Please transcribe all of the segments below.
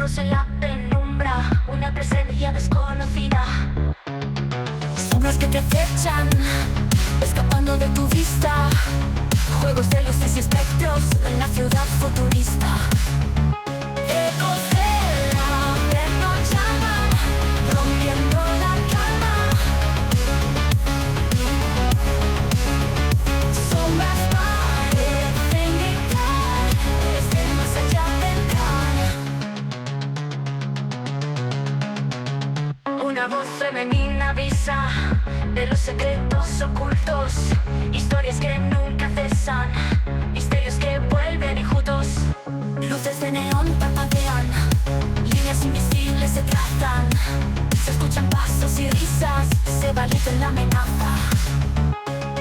susurros en la penumbra, una presencia desconocida. Sombras que te acechan, escapando de tu vista. Juegos de luces y espectros en la ciudad futurista. Ecos de la averno llaman, rompiendo la calma. Sombras parecen gritar, desde más allá vendrán. Una voz femenina avisa de los secretos ocultos, historias que nunca cesan, misterios que vuelven enjutos. Luces de neón parpadean, líneas invisibles se trazan, se escuchan pasos y risas, se va la amenaza.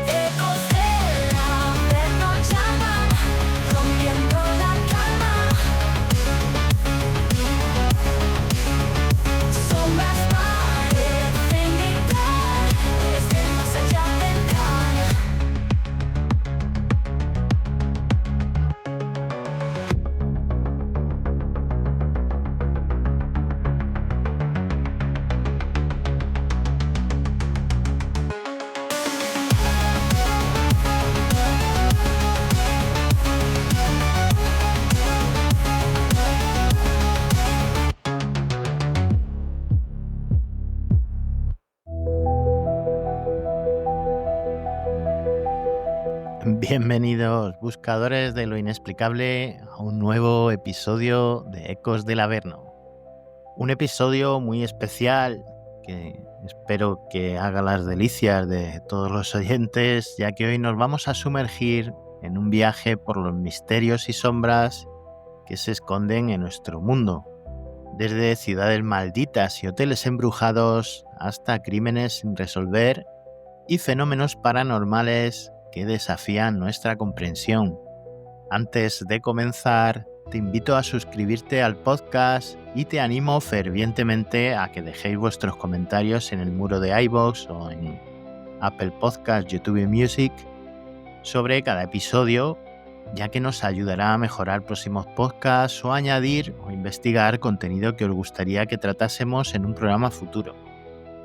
Ecos de la averno llaman, rompiendo la calma. Sombras parecen gritar, desde más allá vendrán. Bienvenidos, buscadores de lo inexplicable, a un nuevo episodio de Ecos del Averno. Un episodio muy especial que espero que haga las delicias de todos los oyentes, ya que hoy nos vamos a sumergir en un viaje por los misterios y sombras que se esconden en nuestro mundo, desde ciudades malditas y hoteles embrujados hasta crímenes sin resolver y fenómenos paranormales que desafían nuestra comprensión. Antes de comenzar, te invito a suscribirte al podcast y te animo fervientemente a que dejéis vuestros comentarios en el muro de iVoox o en Apple Podcasts, YouTube Music sobre cada episodio, ya que nos ayudará a mejorar próximos podcasts o añadir o investigar contenido que os gustaría que tratásemos en un programa futuro.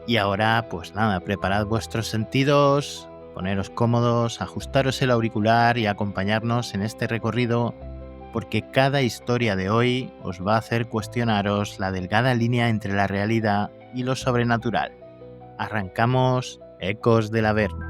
Y ahora, pues nada, preparad vuestros sentidos, poneros cómodos, ajustaros el auricular y acompañarnos en este recorrido, porque cada historia de hoy os va a hacer cuestionaros la delgada línea entre la realidad y lo sobrenatural. Arrancamos Ecos del Averno.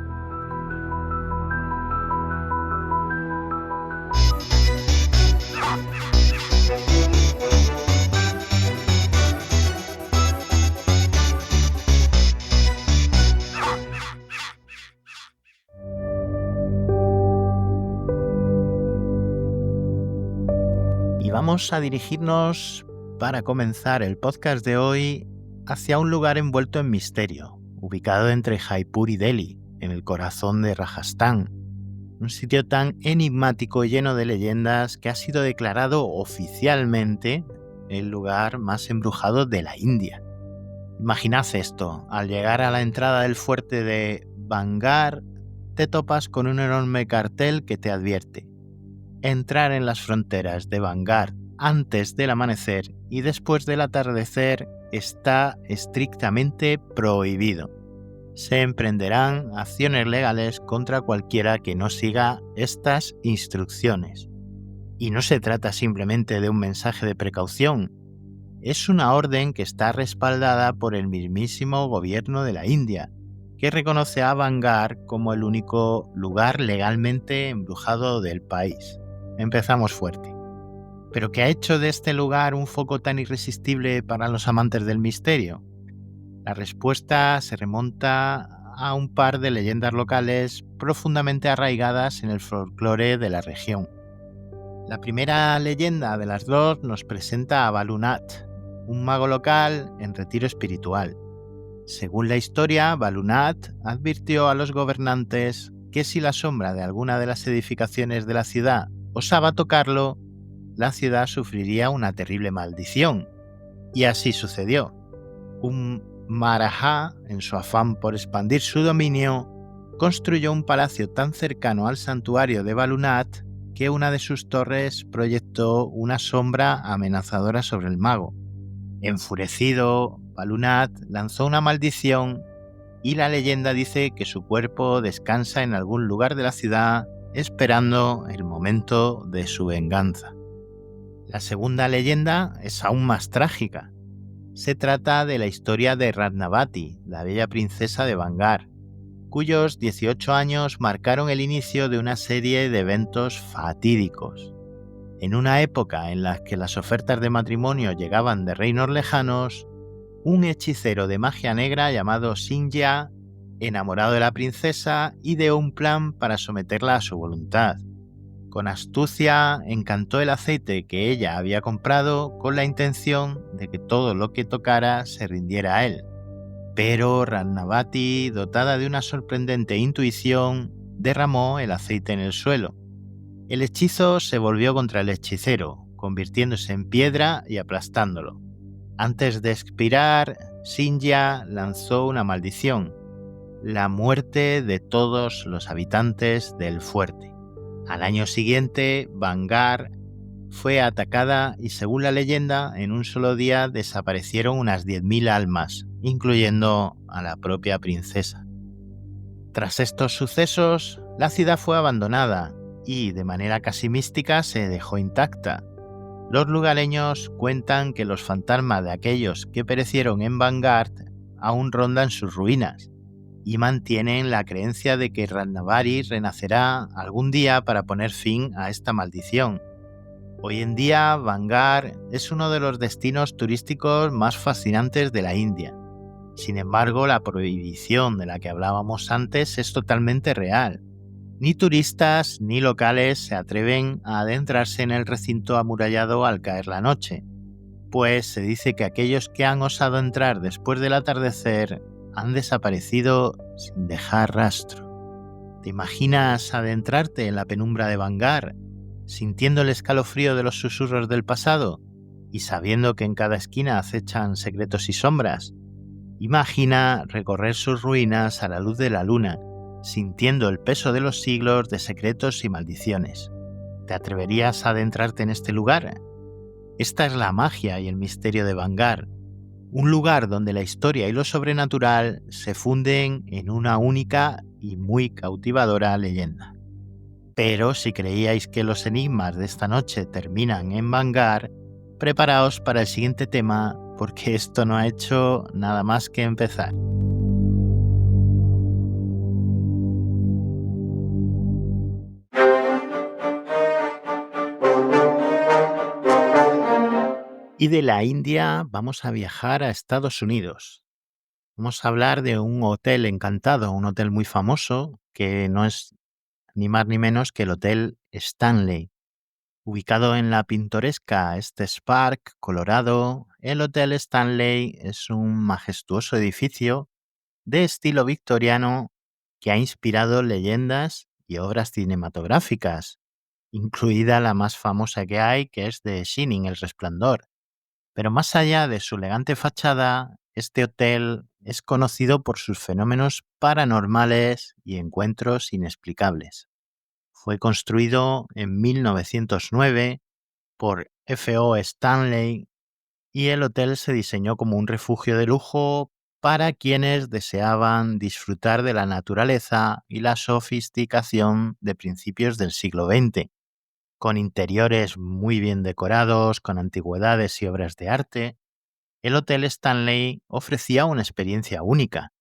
Y vamos a dirigirnos, para comenzar el podcast de hoy, hacia un lugar envuelto en misterio, ubicado entre Jaipur y Delhi, en el corazón de Rajastán, un sitio tan enigmático y lleno de leyendas que ha sido declarado oficialmente el lugar más embrujado de la India. Imaginad esto: al llegar a la entrada del fuerte de Bangar, te topas con un enorme cartel que te advierte: entrar en las fronteras de Bangar antes del amanecer y después del atardecer está estrictamente prohibido. Se emprenderán acciones legales contra cualquiera que no siga estas instrucciones. Y no se trata simplemente de un mensaje de precaución, es una orden que está respaldada por el mismísimo gobierno de la India, que reconoce a Bangar como el único lugar legalmente embrujado del país. Empezamos fuerte. ¿Pero qué ha hecho de este lugar un foco tan irresistible para los amantes del misterio? La respuesta se remonta a un par de leyendas locales profundamente arraigadas en el folclore de la región. La primera leyenda de las dos nos presenta a Balunath, un mago local en retiro espiritual. Según la historia, Balunath advirtió a los gobernantes que si la sombra de alguna de las edificaciones de la ciudad osaba tocarlo, la ciudad sufriría una terrible maldición. Y así sucedió. Un Maharaja, en su afán por expandir su dominio, construyó un palacio tan cercano al santuario de Balunath que una de sus torres proyectó una sombra amenazadora sobre el mago, Enfurecido, Balunat lanzó una maldición y la leyenda dice que su cuerpo descansa en algún lugar de la ciudad esperando el momento de su venganza. La segunda leyenda es aún más trágica. Se trata de la historia de Ratnavati, la bella princesa de Bangar, cuyos 18 años marcaron el inicio de una serie de eventos fatídicos. En una época en la que las ofertas de matrimonio llegaban de reinos lejanos, un hechicero de magia negra llamado Sinja, enamorado de la princesa, ideó un plan para someterla a su voluntad. Con astucia encantó el aceite que ella había comprado con la intención de que todo lo que tocara se rindiera a él. Pero Ratnavati, dotada de una sorprendente intuición, derramó el aceite en el suelo. El hechizo se volvió contra el hechicero, convirtiéndose en piedra y aplastándolo. Antes de expirar, Sinja lanzó una maldición: la muerte de todos los habitantes del fuerte. Al año siguiente, Bangar fue atacada y, según la leyenda, en un solo día desaparecieron unas 10.000 almas, incluyendo a la propia princesa. Tras estos sucesos, la ciudad fue abandonada y, de manera casi mística, se dejó intacta. Los lugareños cuentan que los fantasmas de aquellos que perecieron en Vanguard aún rondan sus ruinas y mantienen la creencia de que Ratnavari renacerá algún día para poner fin a esta maldición. Hoy en día, Vanguard es uno de los destinos turísticos más fascinantes de la India. Sin embargo, la prohibición de la que hablábamos antes es totalmente real. Ni turistas ni locales se atreven a adentrarse en el recinto amurallado al caer la noche, pues se dice que aquellos que han osado entrar después del atardecer han desaparecido sin dejar rastro. ¿Te imaginas adentrarte en la penumbra de Vanguard, sintiendo el escalofrío de los susurros del pasado y sabiendo que en cada esquina acechan secretos y sombras? Imagina recorrer sus ruinas a la luz de la luna, sintiendo el peso de los siglos de secretos y maldiciones. ¿Te atreverías a adentrarte en este lugar? Esta es la magia y el misterio de Vanguard, un lugar donde la historia y lo sobrenatural se funden en una única y muy cautivadora leyenda. Pero si creíais que los enigmas de esta noche terminan en Vanguard, preparaos para el siguiente tema, porque esto no ha hecho nada más que empezar. Y de la India vamos a viajar a Estados Unidos. Vamos a hablar de un hotel encantado, un hotel muy famoso, que no es ni más ni menos que el Hotel Stanley. Ubicado en la pintoresca Estes Park, Colorado, el Hotel Stanley es un majestuoso edificio de estilo victoriano que ha inspirado leyendas y obras cinematográficas, incluida la más famosa que hay, que es de Shining, El Resplandor. Pero más allá de su elegante fachada, este hotel es conocido por sus fenómenos paranormales y encuentros inexplicables. Fue construido en 1909 por F.O. Stanley y el hotel se diseñó como un refugio de lujo para quienes deseaban disfrutar de la naturaleza y la sofisticación de principios del siglo XX, con interiores muy bien decorados, con antigüedades y obras de arte. El Hotel Stanley ofrecía una experiencia única.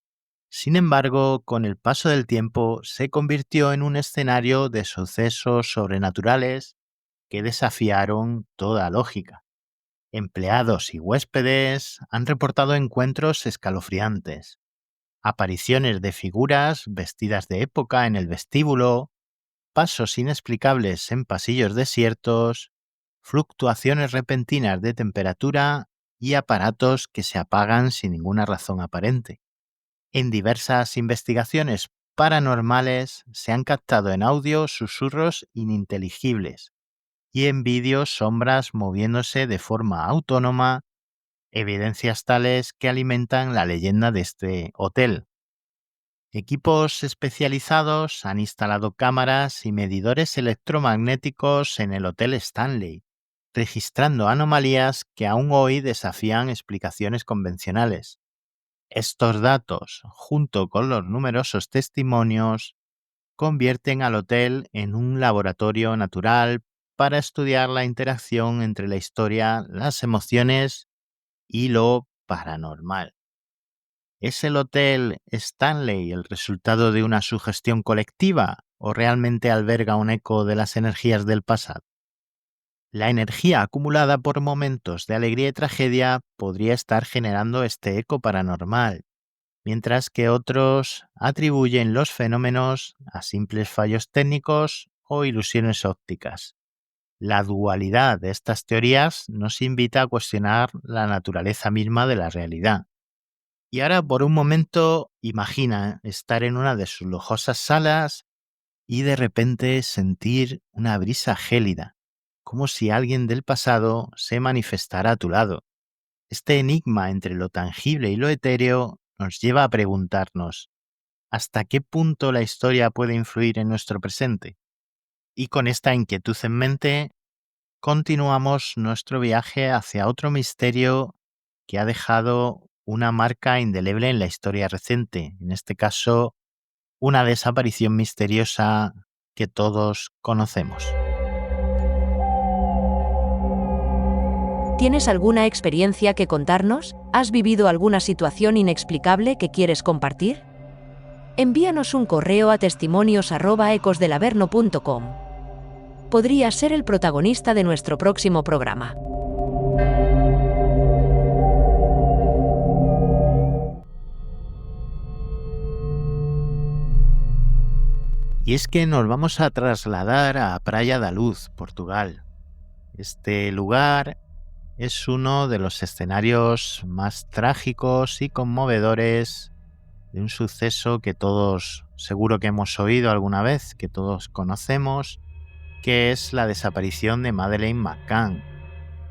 Sin embargo, con el paso del tiempo se convirtió en un escenario de sucesos sobrenaturales que desafiaron toda lógica. Empleados y huéspedes han reportado encuentros escalofriantes, apariciones de figuras vestidas de época en el vestíbulo, pasos inexplicables en pasillos desiertos, fluctuaciones repentinas de temperatura y aparatos que se apagan sin ninguna razón aparente. En diversas investigaciones paranormales se han captado en audio susurros ininteligibles y en vídeo sombras moviéndose de forma autónoma, evidencias tales que alimentan la leyenda de este hotel. Equipos especializados han instalado cámaras y medidores electromagnéticos en el Hotel Stanley, registrando anomalías que aún hoy desafían explicaciones convencionales. Estos datos, junto con los numerosos testimonios, convierten al hotel en un laboratorio natural para estudiar la interacción entre la historia, las emociones y lo paranormal. ¿Es el Hotel Stanley el resultado de una sugestión colectiva o realmente alberga un eco de las energías del pasado? La energía acumulada por momentos de alegría y tragedia podría estar generando este eco paranormal, mientras que otros atribuyen los fenómenos a simples fallos técnicos o ilusiones ópticas. La dualidad de estas teorías nos invita a cuestionar la naturaleza misma de la realidad. Y ahora, por un momento, imagina estar en una de sus lujosas salas y de repente sentir una brisa gélida, como si alguien del pasado se manifestara a tu lado. Este enigma entre lo tangible y lo etéreo nos lleva a preguntarnos, ¿hasta qué punto la historia puede influir en nuestro presente? Y con esta inquietud en mente, continuamos nuestro viaje hacia otro misterio que ha dejado una marca indeleble en la historia reciente, en este caso, una desaparición misteriosa que todos conocemos. ¿Tienes alguna experiencia que contarnos? ¿Has vivido alguna situación inexplicable que quieres compartir? Envíanos un correo a testimonios@ecosdelaverno.com. Podrías ser el protagonista de nuestro próximo programa. Y es que nos vamos a trasladar a Praia da Luz, Portugal. Este lugar es uno de los escenarios más trágicos y conmovedores de un suceso que todos seguro que hemos oído alguna vez, que todos conocemos, que es la desaparición de Madeleine McCann,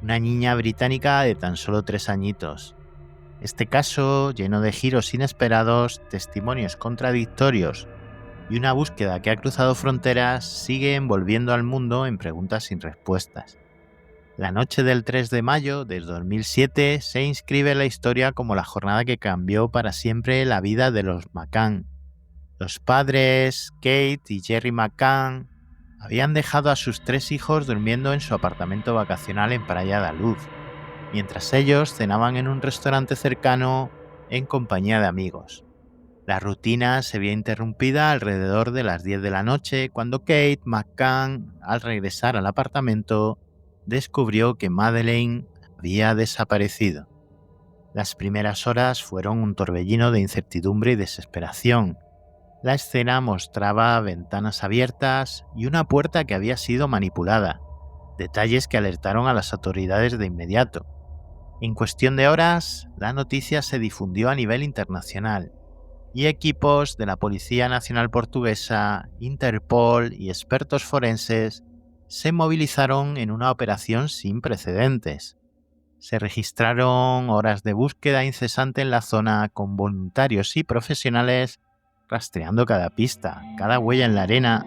una niña británica de tan solo 3 añitos. Este caso, lleno de giros inesperados, testimonios contradictorios y una búsqueda que ha cruzado fronteras, sigue envolviendo al mundo en preguntas sin respuestas. La noche del 3 de mayo de 2007 se inscribe en la historia como la jornada que cambió para siempre la vida de los McCann. Los padres, Kate y Jerry McCann, habían dejado a sus 3 hijos durmiendo en su apartamento vacacional en Praia da Luz, mientras ellos cenaban en un restaurante cercano en compañía de amigos. La rutina se vio interrumpida alrededor de las 10 de la noche cuando Kate McCann, al regresar al apartamento, descubrió que Madeleine había desaparecido. Las primeras horas fueron un torbellino de incertidumbre y desesperación. La escena mostraba ventanas abiertas y una puerta que había sido manipulada, detalles que alertaron a las autoridades de inmediato. En cuestión de horas, la noticia se difundió a nivel internacional y equipos de la Policía Nacional Portuguesa, Interpol y expertos forenses se movilizaron en una operación sin precedentes. Se registraron horas de búsqueda incesante en la zona con voluntarios y profesionales rastreando cada pista, cada huella en la arena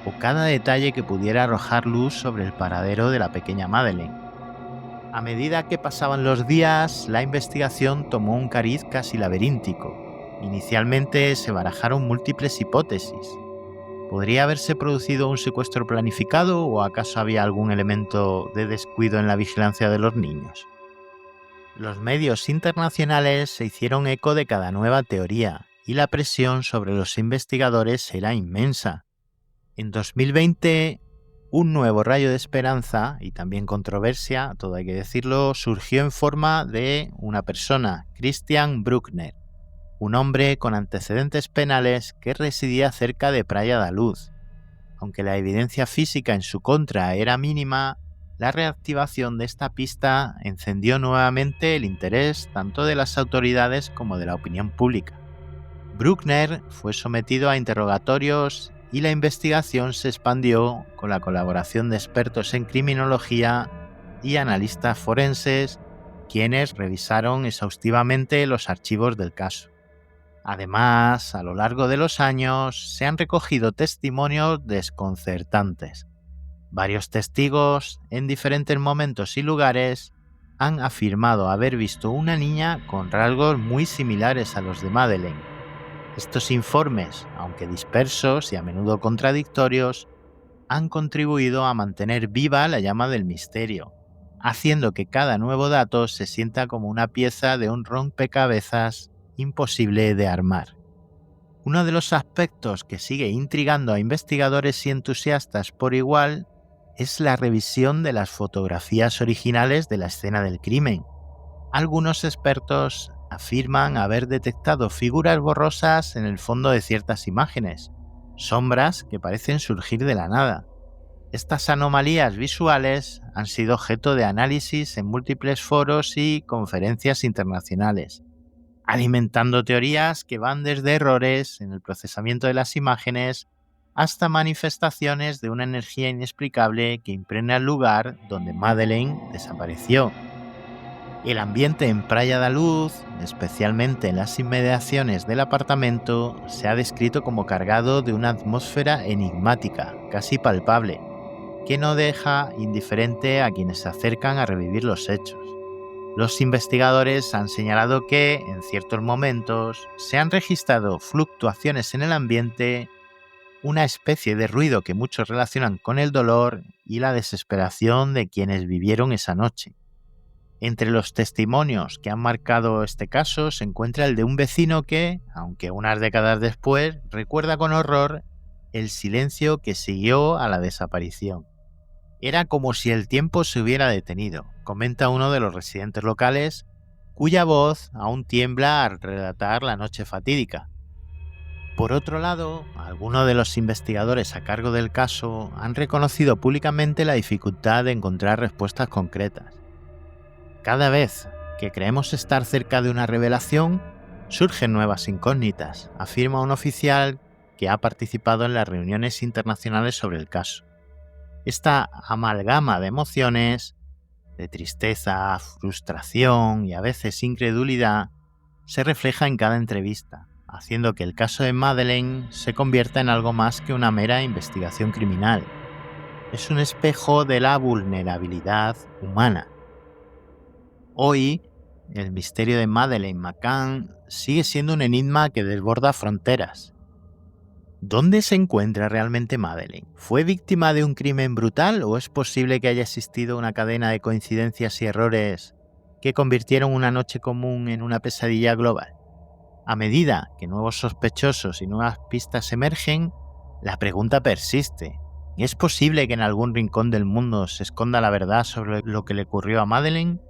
o cada detalle que pudiera arrojar luz sobre el paradero de la pequeña Madeleine. A medida que pasaban los días, la investigación tomó un cariz casi laberíntico. Inicialmente se barajaron múltiples hipótesis. ¿Podría haberse producido un secuestro planificado o acaso había algún elemento de descuido en la vigilancia de los niños? Los medios internacionales se hicieron eco de cada nueva teoría y la presión sobre los investigadores era inmensa. En 2020, un nuevo rayo de esperanza y también controversia, todo hay que decirlo, surgió en forma de una persona, Christian Bruckner, un hombre con antecedentes penales que residía cerca de Praia da Luz. Aunque la evidencia física en su contra era mínima, la reactivación de esta pista encendió nuevamente el interés tanto de las autoridades como de la opinión pública. Bruckner fue sometido a interrogatorios y la investigación se expandió con la colaboración de expertos en criminología y analistas forenses, quienes revisaron exhaustivamente los archivos del caso. Además, a lo largo de los años se han recogido testimonios desconcertantes. Varios testigos, en diferentes momentos y lugares, han afirmado haber visto una niña con rasgos muy similares a los de Madeleine. Estos informes, aunque dispersos y a menudo contradictorios, han contribuido a mantener viva la llama del misterio, haciendo que cada nuevo dato se sienta como una pieza de un rompecabezas imposible de armar. Uno de los aspectos que sigue intrigando a investigadores y entusiastas por igual es la revisión de las fotografías originales de la escena del crimen. Algunos expertos afirman haber detectado figuras borrosas en el fondo de ciertas imágenes, sombras que parecen surgir de la nada. Estas anomalías visuales han sido objeto de análisis en múltiples foros y conferencias internacionales, alimentando teorías que van desde errores en el procesamiento de las imágenes hasta manifestaciones de una energía inexplicable que impregna el lugar donde Madeleine desapareció. El ambiente en Praia da Luz, especialmente en las inmediaciones del apartamento, se ha descrito como cargado de una atmósfera enigmática, casi palpable, que no deja indiferente a quienes se acercan a revivir los hechos. Los investigadores han señalado que, en ciertos momentos, se han registrado fluctuaciones en el ambiente, una especie de ruido que muchos relacionan con el dolor y la desesperación de quienes vivieron esa noche. Entre los testimonios que han marcado este caso se encuentra el de un vecino que, aunque unas décadas después, recuerda con horror el silencio que siguió a la desaparición. Era como si el tiempo se hubiera detenido, comenta uno de los residentes locales, cuya voz aún tiembla al relatar la noche fatídica. Por otro lado, algunos de los investigadores a cargo del caso han reconocido públicamente la dificultad de encontrar respuestas concretas. Cada vez que creemos estar cerca de una revelación, surgen nuevas incógnitas, afirma un oficial que ha participado en las reuniones internacionales sobre el caso. Esta amalgama de emociones, de tristeza, frustración y a veces incredulidad, se refleja en cada entrevista, haciendo que el caso de Madeleine se convierta en algo más que una mera investigación criminal. Es un espejo de la vulnerabilidad humana. Hoy, el misterio de Madeleine McCann sigue siendo un enigma que desborda fronteras. ¿Dónde se encuentra realmente Madeleine? ¿Fue víctima de un crimen brutal o es posible que haya existido una cadena de coincidencias y errores que convirtieron una noche común en una pesadilla global? A medida que nuevos sospechosos y nuevas pistas emergen, la pregunta persiste. ¿Es posible que en algún rincón del mundo se esconda la verdad sobre lo que le ocurrió a Madeleine?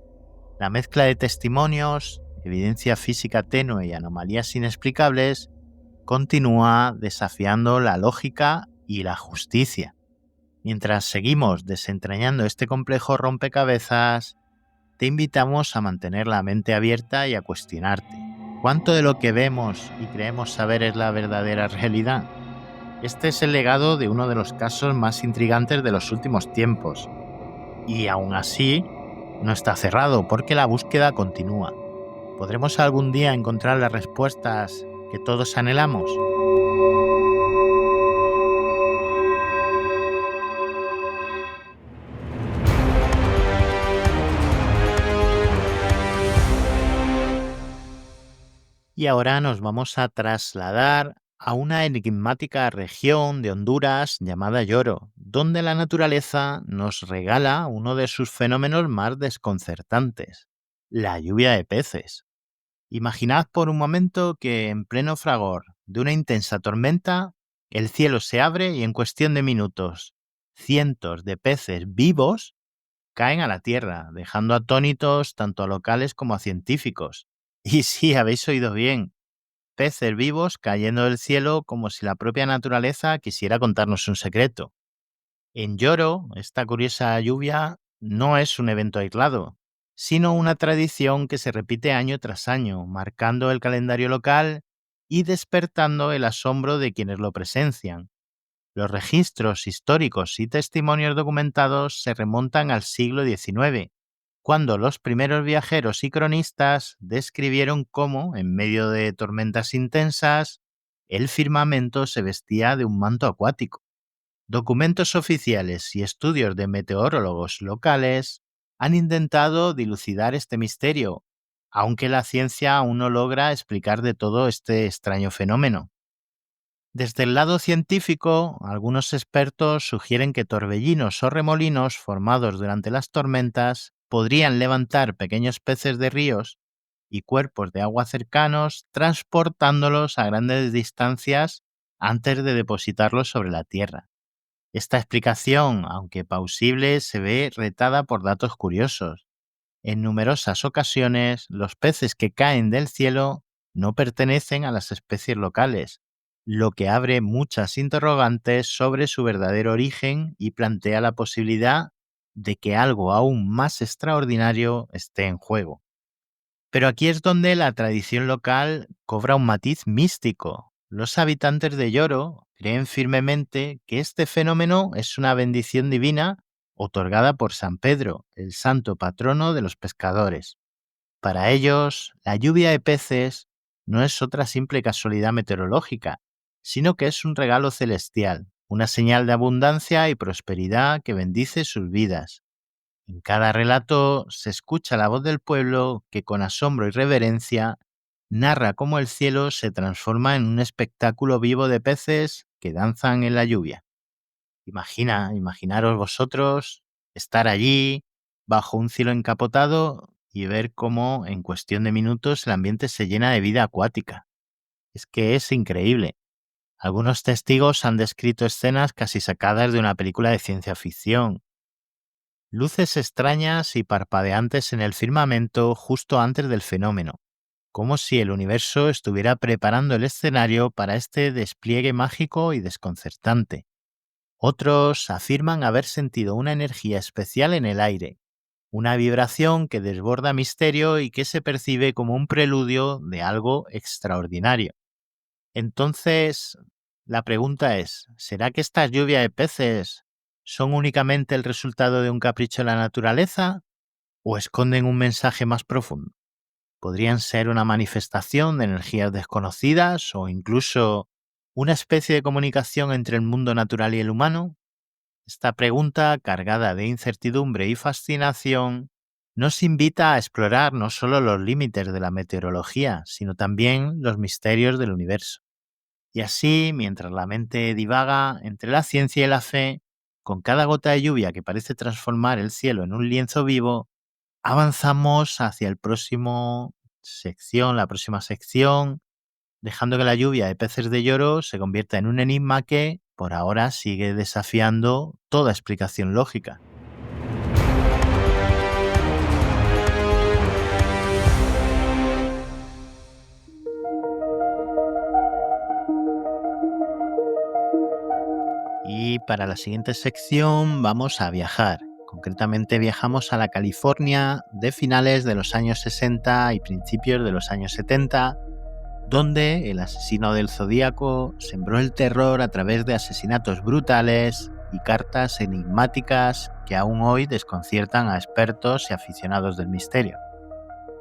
La mezcla de testimonios, evidencia física tenue y anomalías inexplicables continúa desafiando la lógica y la justicia. Mientras seguimos desentrañando este complejo rompecabezas, te invitamos a mantener la mente abierta y a cuestionarte. ¿Cuánto de lo que vemos y creemos saber es la verdadera realidad? Este es el legado de uno de los casos más intrigantes de los últimos tiempos. Y aún así, no está cerrado porque la búsqueda continúa. ¿Podremos algún día encontrar las respuestas que todos anhelamos? Y ahora nos vamos a trasladar a una enigmática región de Honduras llamada Lloro, donde la naturaleza nos regala uno de sus fenómenos más desconcertantes, la lluvia de peces. Imaginad por un momento que en pleno fragor de una intensa tormenta, el cielo se abre y en cuestión de minutos, cientos de peces vivos caen a la tierra, dejando atónitos tanto a locales como a científicos. Y sí, habéis oído bien, peces vivos cayendo del cielo como si la propia naturaleza quisiera contarnos un secreto. En Lloro, esta curiosa lluvia no es un evento aislado, sino una tradición que se repite año tras año, marcando el calendario local y despertando el asombro de quienes lo presencian. Los registros históricos y testimonios documentados se remontan al siglo XIX, cuando los primeros viajeros y cronistas describieron cómo, en medio de tormentas intensas, el firmamento se vestía de un manto acuático. Documentos oficiales y estudios de meteorólogos locales han intentado dilucidar este misterio, aunque la ciencia aún no logra explicar de todo este extraño fenómeno. Desde el lado científico, algunos expertos sugieren que torbellinos o remolinos formados durante las tormentas podrían levantar pequeños peces de ríos y cuerpos de agua cercanos, transportándolos a grandes distancias antes de depositarlos sobre la Tierra. Esta explicación, aunque plausible, se ve retada por datos curiosos. En numerosas ocasiones, los peces que caen del cielo no pertenecen a las especies locales, lo que abre muchas interrogantes sobre su verdadero origen y plantea la posibilidad de que algo aún más extraordinario esté en juego. Pero aquí es donde la tradición local cobra un matiz místico. Los habitantes de Lloro creen firmemente que este fenómeno es una bendición divina otorgada por San Pedro, el santo patrono de los pescadores. Para ellos, la lluvia de peces no es otra simple casualidad meteorológica, sino que es un regalo celestial, una señal de abundancia y prosperidad que bendice sus vidas. En cada relato se escucha la voz del pueblo que con asombro y reverencia narra cómo el cielo se transforma en un espectáculo vivo de peces que danzan en la lluvia. Imaginaros vosotros estar allí bajo un cielo encapotado y ver cómo en cuestión de minutos el ambiente se llena de vida acuática. Es que es increíble. Algunos testigos han descrito escenas casi sacadas de una película de ciencia ficción. Luces extrañas y parpadeantes en el firmamento justo antes del fenómeno, como si el universo estuviera preparando el escenario para este despliegue mágico y desconcertante. Otros afirman haber sentido una energía especial en el aire, una vibración que desborda misterio y que se percibe como un preludio de algo extraordinario. Entonces, la pregunta es, ¿será que estas lluvias de peces son únicamente el resultado de un capricho de la naturaleza o esconden un mensaje más profundo? ¿Podrían ser una manifestación de energías desconocidas o incluso una especie de comunicación entre el mundo natural y el humano? Esta pregunta, cargada de incertidumbre y fascinación, nos invita a explorar no solo los límites de la meteorología, sino también los misterios del universo. Y así, mientras la mente divaga entre la ciencia y la fe, con cada gota de lluvia que parece transformar el cielo en un lienzo vivo, avanzamos hacia la próxima sección, dejando que la lluvia de peces de Lloro se convierta en un enigma que, por ahora, sigue desafiando toda explicación lógica. Y para la siguiente sección vamos a viajar. Concretamente viajamos a la California de finales de los años 60 y principios de los años 70, donde el asesino del Zodíaco sembró el terror a través de asesinatos brutales y cartas enigmáticas que aún hoy desconciertan a expertos y aficionados del misterio.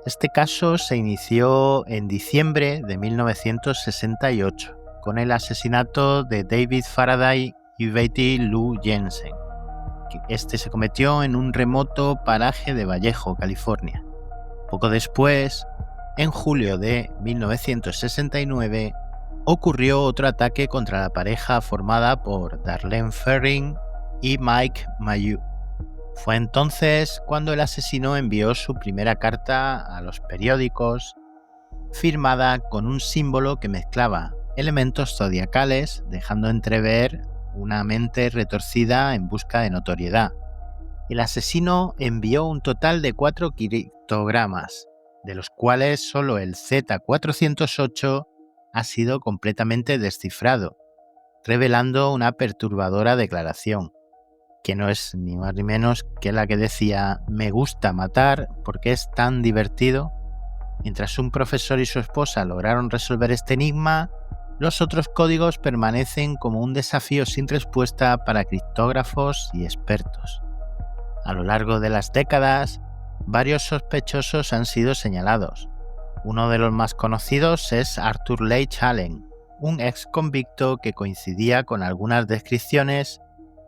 Este caso se inició en diciembre de 1968 con el asesinato de David Faraday y Betty Lou Jensen. Este se cometió en un remoto paraje de Vallejo, California. Poco después, en julio de 1969, ocurrió otro ataque contra la pareja formada por Darlene Ferrin y Mike Mayu. Fue entonces cuando el asesino envió su primera carta a los periódicos, firmada con un símbolo que mezclaba elementos zodiacales, dejando entrever una mente retorcida en busca de notoriedad. El asesino envió un total de 4 criptogramas, de los cuales solo el Z408 ha sido completamente descifrado, revelando una perturbadora declaración, que no es ni más ni menos que la que decía: me gusta matar porque es tan divertido. Mientras un profesor y su esposa lograron resolver este enigma, los otros códigos permanecen como un desafío sin respuesta para criptógrafos y expertos. A lo largo de las décadas, varios sospechosos han sido señalados. Uno de los más conocidos es Arthur Leigh Allen, un ex convicto que coincidía con algunas descripciones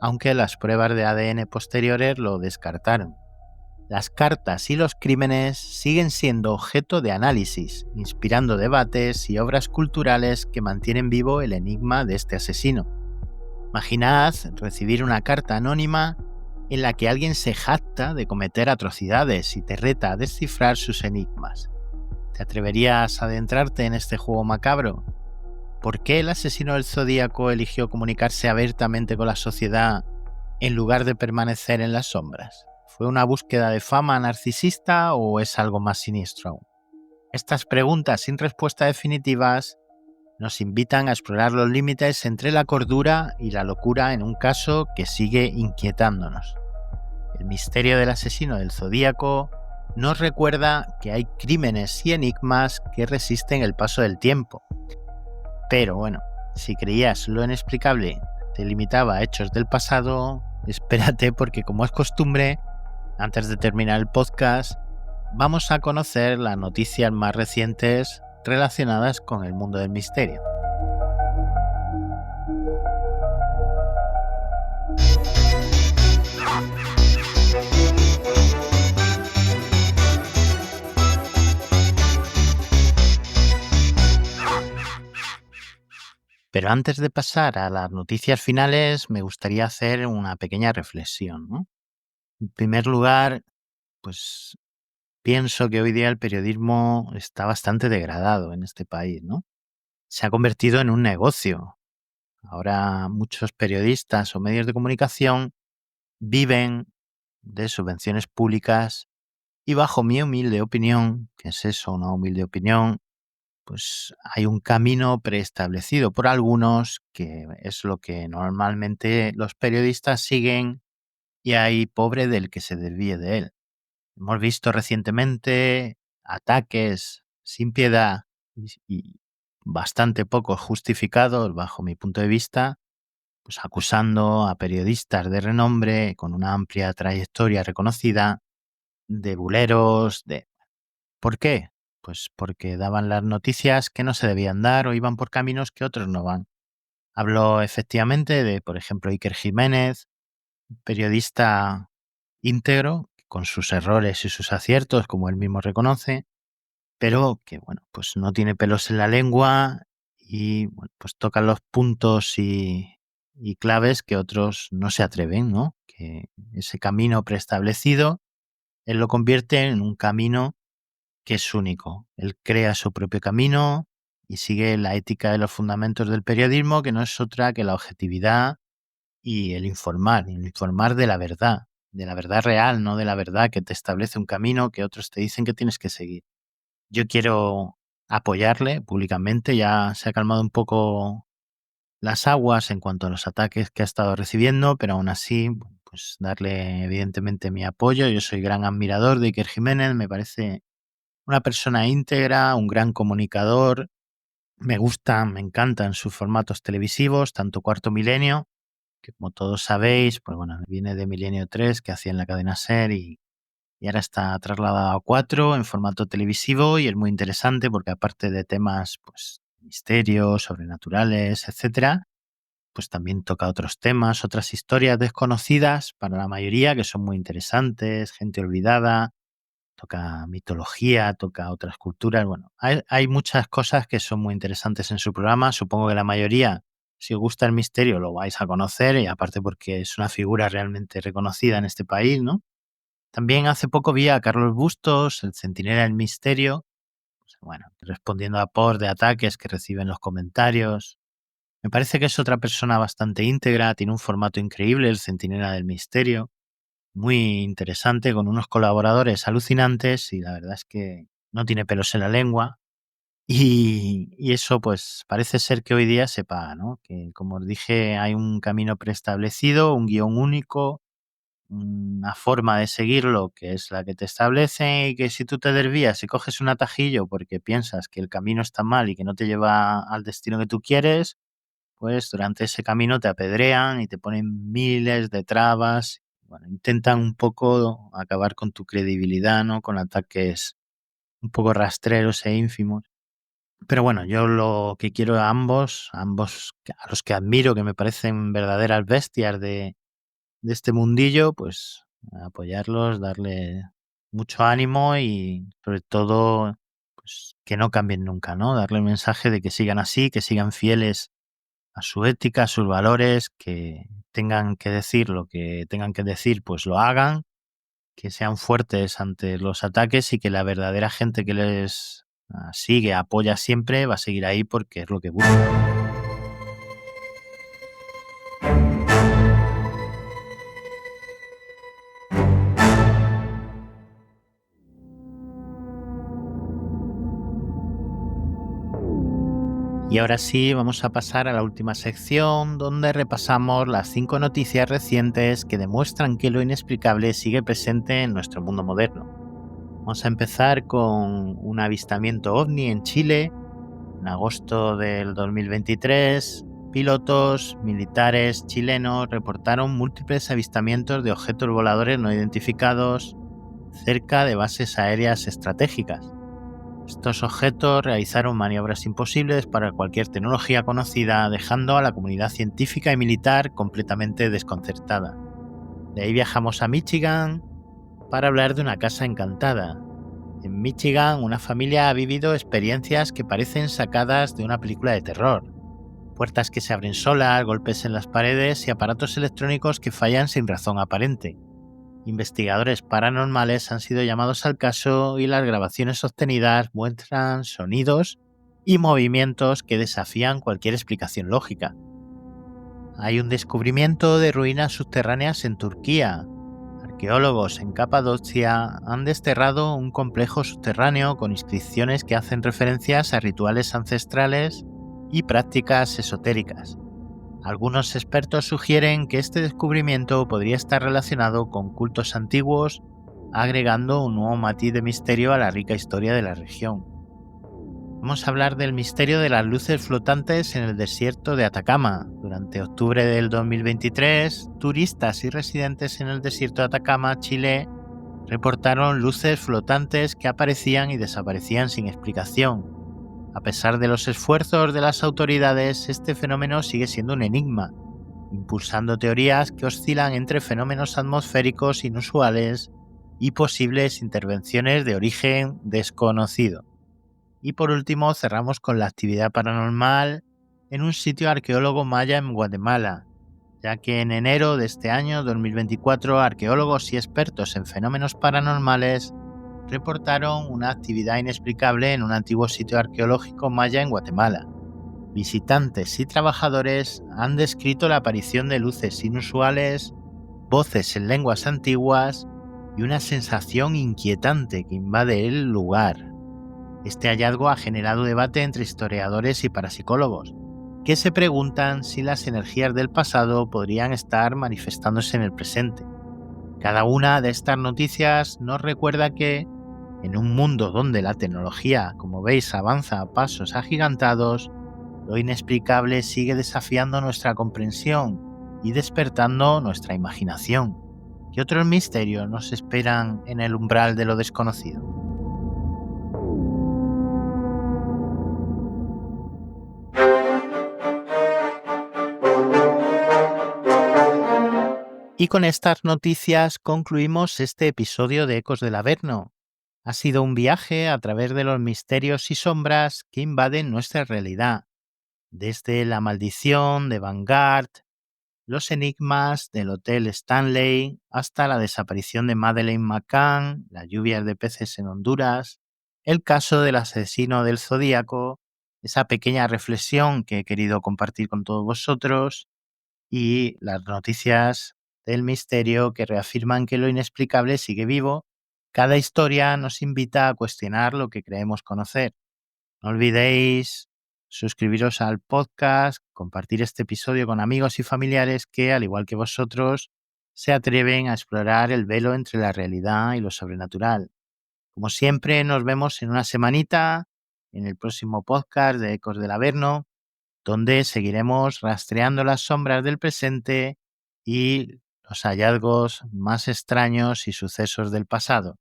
aunque las pruebas de ADN posteriores lo descartaron. Las cartas y los crímenes siguen siendo objeto de análisis, inspirando debates y obras culturales que mantienen vivo el enigma de este asesino. Imaginad recibir una carta anónima en la que alguien se jacta de cometer atrocidades y te reta a descifrar sus enigmas. ¿Te atreverías a adentrarte en este juego macabro? ¿Por qué el asesino del Zodíaco eligió comunicarse abiertamente con la sociedad en lugar de permanecer en las sombras? ¿Fue una búsqueda de fama narcisista o es algo más siniestro aún? Estas preguntas sin respuesta definitivas nos invitan a explorar los límites entre la cordura y la locura en un caso que sigue inquietándonos. El misterio del asesino del Zodíaco nos recuerda que hay crímenes y enigmas que resisten el paso del tiempo. Pero bueno, si creías lo inexplicable te limitaba a hechos del pasado, espérate porque como es costumbre, antes de terminar el podcast, vamos a conocer las noticias más recientes relacionadas con el mundo del misterio. Pero antes de pasar a las noticias finales, me gustaría hacer una pequeña reflexión, ¿no? En primer lugar, pues pienso que hoy día el periodismo está bastante degradado en este país, ¿no? Se ha convertido en un negocio. Ahora muchos periodistas o medios de comunicación viven de subvenciones públicas y bajo mi humilde opinión, ¿qué es eso, una humilde opinión? Pues hay un camino preestablecido por algunos que es lo que normalmente los periodistas siguen y hay pobre del que se desvíe de él. Hemos visto recientemente ataques sin piedad y bastante poco justificados bajo mi punto de vista, pues acusando a periodistas de renombre con una amplia trayectoria reconocida de buleros, de... ¿Por qué? Pues porque daban las noticias que no se debían dar o iban por caminos que otros no van. Hablo efectivamente de, por ejemplo, Iker Jiménez, periodista íntegro, con sus errores y sus aciertos, como él mismo reconoce, pero que, bueno, pues no tiene pelos en la lengua y, bueno, pues toca los puntos y claves que otros no se atreven, ¿no? Que ese camino preestablecido, él lo convierte en un camino que es único. Él crea su propio camino y sigue la ética de los fundamentos del periodismo, que no es otra que la objetividad y el informar de la verdad real, no de la verdad que te establece un camino que otros te dicen que tienes que seguir. Yo quiero apoyarle públicamente, ya se ha calmado un poco las aguas en cuanto a los ataques que ha estado recibiendo, pero aún así, pues darle evidentemente mi apoyo. Yo soy gran admirador de Iker Jiménez, me parece una persona íntegra, un gran comunicador. Me gustan, me encantan sus formatos televisivos, tanto Cuarto Milenio, que como todos sabéis, pues bueno, viene de Milenio 3 que hacía en la cadena SER y ahora está trasladado a 4 en formato televisivo y es muy interesante porque aparte de temas pues misterios, sobrenaturales, etcétera, pues también toca otros temas, otras historias desconocidas para la mayoría que son muy interesantes, gente olvidada, toca mitología, toca otras culturas. Bueno, hay muchas cosas que son muy interesantes en su programa. Supongo que la mayoría, si os gusta el misterio, lo vais a conocer y aparte porque es una figura realmente reconocida en este país, ¿no? También hace poco vi a Carlos Bustos, el centinela del misterio, pues, bueno, respondiendo a por de ataques que reciben los comentarios. Me parece que es otra persona bastante íntegra, tiene un formato increíble, el centinela del misterio muy interesante, con unos colaboradores alucinantes y la verdad es que no tiene pelos en la lengua. Y eso pues parece ser que hoy día se paga, ¿no? Que como os dije hay un camino preestablecido, un guión único, una forma de seguirlo que es la que te establece y que si tú te desvías y coges un atajillo porque piensas que el camino está mal y que no te lleva al destino que tú quieres, pues durante ese camino te apedrean y te ponen miles de trabas. Bueno, intentan un poco acabar con tu credibilidad, ¿no? Con ataques un poco rastreros e ínfimos. Pero bueno, yo lo que quiero a ambos a los que admiro, que me parecen verdaderas bestias este mundillo, pues apoyarlos, darle mucho ánimo y sobre todo pues, que no cambien nunca, ¿no? Darle el mensaje de que sigan así, que sigan fieles a su ética, a sus valores, que tengan que decir lo que tengan que decir, pues lo hagan, que sean fuertes ante los ataques y que la verdadera gente que les sigue, apoya siempre, va a seguir ahí porque es lo que busca. Y ahora sí, vamos a pasar a la última sección donde repasamos las 5 noticias recientes que demuestran que lo inexplicable sigue presente en nuestro mundo moderno. Vamos a empezar con un avistamiento ovni en Chile. En agosto del 2023, pilotos militares chilenos reportaron múltiples avistamientos de objetos voladores no identificados cerca de bases aéreas estratégicas. Estos objetos realizaron maniobras imposibles para cualquier tecnología conocida, dejando a la comunidad científica y militar completamente desconcertada. De ahí viajamos a Michigan para hablar de una casa encantada. En Michigan, una familia ha vivido experiencias que parecen sacadas de una película de terror. Puertas que se abren solas, golpes en las paredes y aparatos electrónicos que fallan sin razón aparente. Investigadores paranormales han sido llamados al caso y las grabaciones obtenidas muestran sonidos y movimientos que desafían cualquier explicación lógica. Hay un descubrimiento de ruinas subterráneas en Turquía. Arqueólogos en Capadocia han desterrado un complejo subterráneo con inscripciones que hacen referencias a rituales ancestrales y prácticas esotéricas. Algunos expertos sugieren que este descubrimiento podría estar relacionado con cultos antiguos, agregando un nuevo matiz de misterio a la rica historia de la región. Vamos a hablar del misterio de las luces flotantes en el desierto de Atacama. Durante octubre del 2023, turistas y residentes en el desierto de Atacama, Chile, reportaron luces flotantes que aparecían y desaparecían sin explicación. A pesar de los esfuerzos de las autoridades, este fenómeno sigue siendo un enigma, impulsando teorías que oscilan entre fenómenos atmosféricos inusuales y posibles intervenciones de origen desconocido. Y por último, cerramos con la actividad paranormal en un sitio arqueólogo maya en Guatemala, ya que en enero de este año 2024 arqueólogos y expertos en fenómenos paranormales reportaron una actividad inexplicable en un antiguo sitio arqueológico maya en Guatemala. Visitantes y trabajadores han descrito la aparición de luces inusuales, voces en lenguas antiguas y una sensación inquietante que invade el lugar. Este hallazgo ha generado debate entre historiadores y parapsicólogos, que se preguntan si las energías del pasado podrían estar manifestándose en el presente. Cada una de estas noticias nos recuerda que, en un mundo donde la tecnología, como veis, avanza a pasos agigantados, lo inexplicable sigue desafiando nuestra comprensión y despertando nuestra imaginación. ¿Qué otros misterios nos esperan en el umbral de lo desconocido? Y con estas noticias concluimos este episodio de Ecos del Averno. Ha sido un viaje a través de los misterios y sombras que invaden nuestra realidad, desde la maldición de Vanguard, los enigmas del Hotel Stanley, hasta la desaparición de Madeleine McCann, las lluvias de peces en Honduras, el caso del asesino del Zodíaco, esa pequeña reflexión que he querido compartir con todos vosotros, y las noticias del misterio que reafirman que lo inexplicable sigue vivo. Cada historia nos invita a cuestionar lo que creemos conocer. No olvidéis suscribiros al podcast, compartir este episodio con amigos y familiares que, al igual que vosotros, se atreven a explorar el velo entre la realidad y lo sobrenatural. Como siempre, nos vemos en una semanita en el próximo podcast de Ecos del Averno, donde seguiremos rastreando las sombras del presente y los hallazgos más extraños y sucesos del pasado.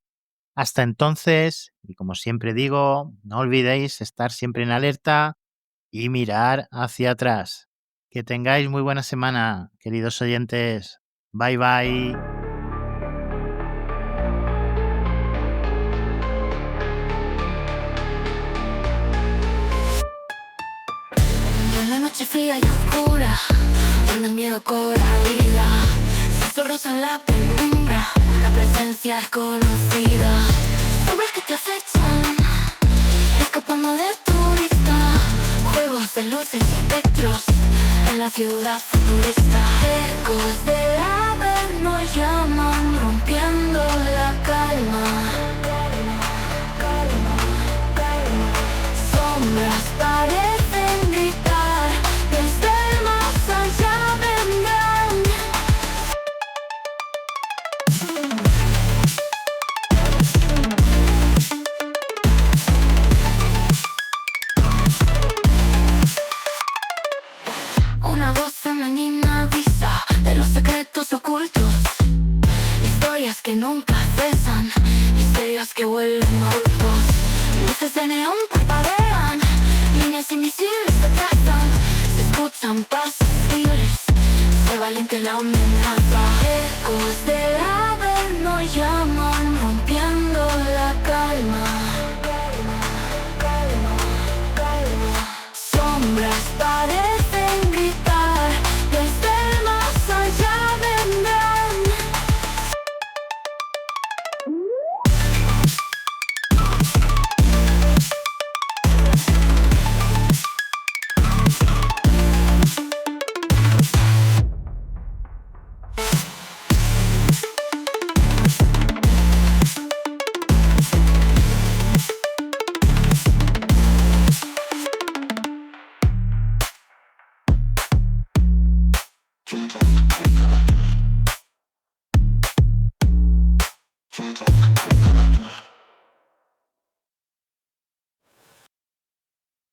Hasta entonces, y como siempre digo, no olvidéis estar siempre en alerta y mirar hacia atrás. Que tengáis muy buena semana, queridos oyentes. Bye bye. En la noche fría y oscura, donde el miedo cobra vida, susurros en la penumbra, la presencia es conocida. Sombras que te acechan, escapando de tu vista, juegos de luces y espectros en la ciudad futurista. Ecos del nos llaman, rompiendo la calma. Sombras parecen gritar, desde el más allá vendrán. Una voz femenina avisa de los secretos ocultos, historias que nunca cesan, misterios que vuelven ocultos. Luces de neón parpadean, líneas invisibles se trazan, se escuchan pasos libres, se valiente la amenaza. Ecos del nos llaman, rompiendo la calma. Sombras parecen gritar, desde el más allá vendrán.